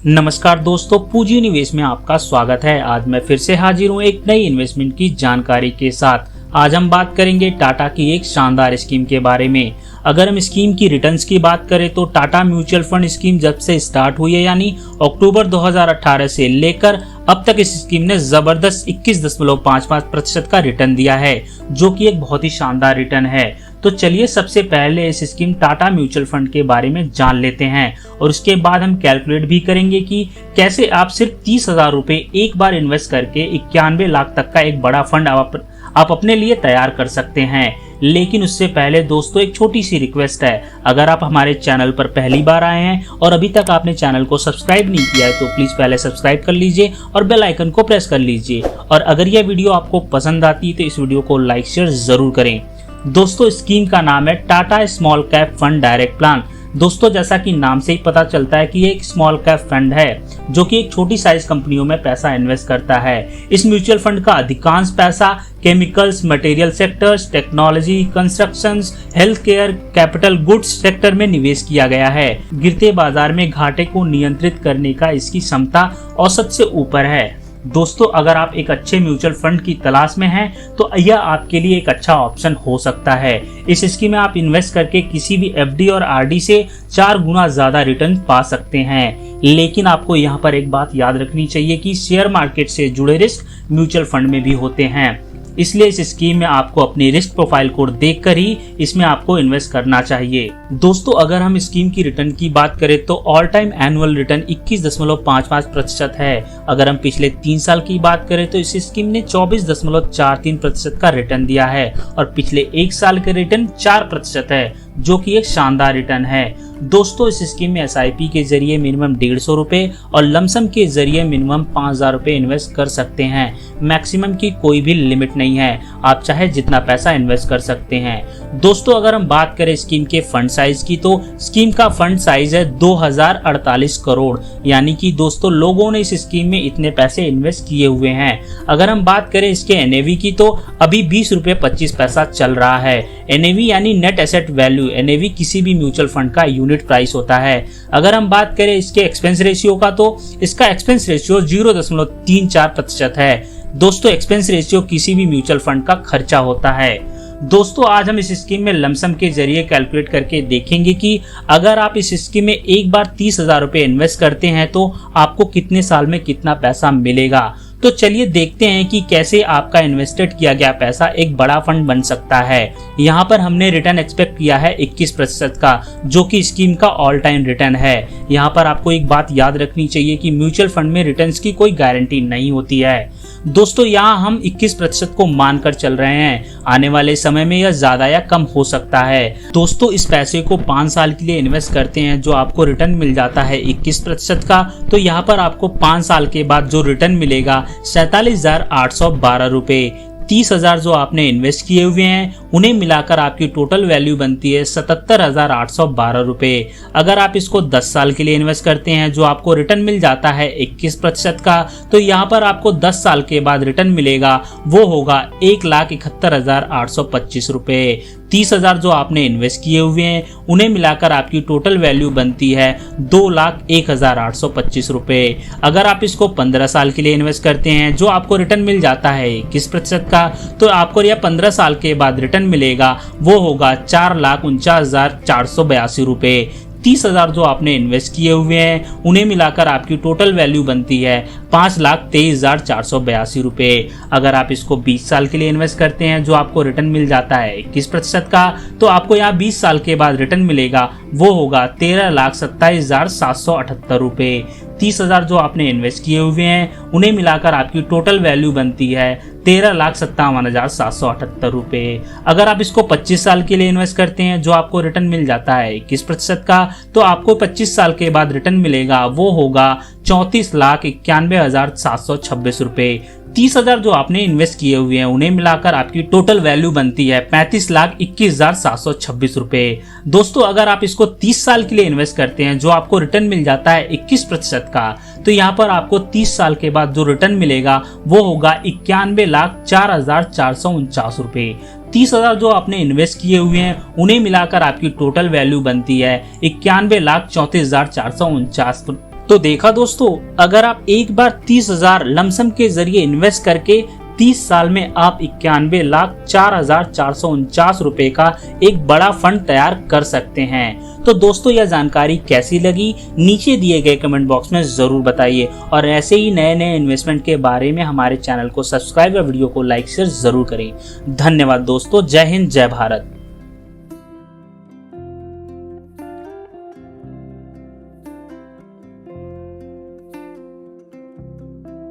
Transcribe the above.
नमस्कार दोस्तों, पूंजी निवेश में आपका स्वागत है। आज मैं फिर से हाजिर हूँ एक नई इन्वेस्टमेंट की जानकारी के साथ। आज हम बात करेंगे टाटा की एक शानदार स्कीम के बारे में। अगर हम स्कीम की रिटर्न्स की बात करें तो टाटा म्यूचुअल फंड स्कीम जब से स्टार्ट हुई है यानी अक्टूबर 2018 से लेकर अब तक इस स्कीम ने जबरदस्त 21.55% का रिटर्न दिया है, जो कि एक बहुत ही शानदार रिटर्न है। तो चलिए सबसे पहले इस स्कीम टाटा म्यूचुअल फंड के बारे में जान लेते हैं और उसके बाद हम कैलकुलेट भी करेंगे कि कैसे आप सिर्फ 30,000 रुपए एक बार इन्वेस्ट करके 91 लाख तक का एक बड़ा फंड आप अपने लिए तैयार कर सकते हैं। लेकिन उससे पहले दोस्तों एक छोटी सी रिक्वेस्ट है, अगर आप हमारे चैनल पर पहली बार आए हैं और अभी तक आपने चैनल को सब्सक्राइब नहीं किया है तो प्लीज पहले सब्सक्राइब कर लीजिए और बेल आइकन को प्रेस कर लीजिए। और अगर यह वीडियो आपको पसंद आती है तो इस वीडियो को लाइक शेयर जरूर करें। दोस्तों स्कीम का नाम है Tata small cap fund direct plan. दोस्तों जैसा कि नाम से ही पता चलता है कि ये एक स्मॉल कैप फंड है जो कि एक छोटी साइज कंपनियों में पैसा इन्वेस्ट करता है। इस म्यूचुअल फंड का अधिकांश पैसा chemicals, material sectors, technology, constructions, health care, capital goods sector में निवेश किया गया है। गिरते बाजार में घाटे को नियंत्रित करने का इसकी क्षमता औसत से ऊपर है। दोस्तों अगर आप एक अच्छे म्यूचुअल फंड की तलाश में हैं तो यह आपके लिए एक अच्छा ऑप्शन हो सकता है। इस स्कीम में आप इन्वेस्ट करके किसी भी एफडी और आरडी से 4 गुना ज्यादा रिटर्न पा सकते हैं। लेकिन आपको यहाँ पर एक बात याद रखनी चाहिए कि शेयर मार्केट से जुड़े रिस्क म्यूचुअल फंड में भी होते हैं, इसलिए इस स्कीम में आपको अपनी रिस्क प्रोफाइल को देखकर ही इसमें आपको इन्वेस्ट करना चाहिए। दोस्तों अगर हम स्कीम की रिटर्न की बात करें तो ऑल टाइम एनुअल रिटर्न 21.55% है। अगर हम पिछले 3 साल की बात करें तो इस स्कीम ने 24.43% का रिटर्न दिया है और पिछले 1 साल के रिटर्न 4% है, जो कि एक शानदार रिटर्न है। दोस्तों इस स्कीम में एसआईपी के जरिए मिनिमम 150 रुपए और लमसम के जरिए मिनिमम 5,000 रुपए इन्वेस्ट कर सकते हैं। मैक्सिमम की कोई भी लिमिट नहीं है, आप चाहे जितना पैसा इन्वेस्ट कर सकते हैं। दोस्तों अगर हम बात करें स्कीम के फंड साइज की तो स्कीम का फंड साइज है 2048 करोड़, यानी कि दोस्तों लोगों ने इस स्कीम में इतने पैसे इन्वेस्ट किए हुए हैं। अगर हम बात करें इसके एनएवी की तो अभी 20 रुपए 25 पैसा चल रहा है। एनएवी यानी नेट एसेट वैल्यू, एनएवी किसी भी म्यूचुअल फंड का यूनिट प्राइस होता है। अगर हम बात करें इसके एक्सपेंस रेशियो का तो इसका एक्सपेंस रेशियो 0.34% है। दोस्तों एक्सपेंस रेशियो किसी भी म्यूचुअल फंड का खर्चा होता है। दोस्तों आज हम इस स्कीम में लमसम के जरिए कैलकुलेट करके देखेंगे कि अगर आप इस स्कीम में एक बार 30,000 रुपए इन्वेस्ट करते हैं तो आपको कितने साल में कितना पैसा मिलेगा। तो चलिए देखते हैं कि कैसे आपका इन्वेस्टेड किया गया पैसा एक बड़ा फंड बन सकता है। यहाँ पर हमने रिटर्न एक्सपेक्ट किया है 21% का, जो कि स्कीम का ऑल टाइम रिटर्न है। यहाँ पर आपको एक बात याद रखनी चाहिए कि म्यूचुअल फंड में रिटर्न्स की कोई गारंटी नहीं होती है। दोस्तों यहाँ हम 21% को मानकर चल रहे हैं, आने वाले समय में यह ज्यादा या कम हो सकता है। दोस्तों इस पैसे को 5 साल के लिए इन्वेस्ट करते हैं जो आपको रिटर्न मिल जाता है 21% का, तो यहाँ पर आपको 5 साल के बाद जो रिटर्न मिलेगा 47,812 रुपए। 30,000 जो आपने इन्वेस्ट किए हुए हैं उन्हें मिलाकर आपकी टोटल वैल्यू बनती है 77,812 रुपए। अगर आप इसको 10 साल के लिए इन्वेस्ट करते हैं जो आपको रिटर्न मिल जाता है 21% का, तो यहाँ पर आपको 10 साल के बाद रिटर्न मिलेगा वो होगा 1,71,825 रुपए। 30,000 जो आपने इन्वेस्ट किए हुए हैं उन्हें मिलाकर आपकी टोटल वैल्यू बनती है 2,01,825 रुपए। अगर आप इसको 15 साल के लिए इन्वेस्ट करते हैं जो आपको रिटर्न मिल जाता है 21% का, तो आपको यह 15 साल के बाद रिटर्न मिलेगा वो होगा 4,49,482 रुपए। 30,000 जो आपने इन्वेस्ट किए हुए हैं उन्हें मिलाकर आपकी टोटल वैल्यू बनती है 5,23,482 रुपए। अगर आप इसको 20 साल के लिए इन्वेस्ट करते हैं जो आपको रिटर्न मिल जाता है 21% का, तो आपको यहाँ 20 साल के बाद रिटर्न मिलेगा वो होगा 13,27,778 रुपए। 30,000 जो आपने इन्वेस्ट किए हुए हैं उन्हें मिलाकर आपकी टोटल वैल्यू बनती है 13,57,778 रुपए। अगर आप इसको 25 साल के लिए इन्वेस्ट करते हैं जो आपको रिटर्न मिल जाता है 21% का, तो आपको 25 साल के बाद रिटर्न मिलेगा वो होगा 34,91,726 रुपए। 30,000 जो आपने इन्वेस्ट किए हुए हैं उन्हें मिलाकर आपकी टोटल वैल्यू बनती है 35,21,726 रुपए। दोस्तों अगर आप इसको 30 साल के लिए इन्वेस्ट करते हैं जो आपको रिटर्न मिल जाता है 21% का, तो यहाँ पर आपको 30 साल के बाद जो रिटर्न मिलेगा वो होगा 91,04,449 रुपए। 30,000 जो आपने इन्वेस्ट किए हुए हैं उन्हें मिलाकर आपकी टोटल वैल्यू बनती है 91,34,449 तो देखा दोस्तों, अगर आप एक बार 30,000 लमसम के जरिए इन्वेस्ट करके 30 साल में आप 91,04,449 रुपए का एक बड़ा फंड तैयार कर सकते हैं। तो दोस्तों, यह जानकारी कैसी लगी नीचे दिए गए कमेंट बॉक्स में जरूर बताइए और ऐसे ही नए नए इन्वेस्टमेंट के बारे में हमारे चैनल को सब्सक्राइब और वीडियो को लाइक शेयर जरूर करें। धन्यवाद दोस्तों। जय हिंद, जय भारत।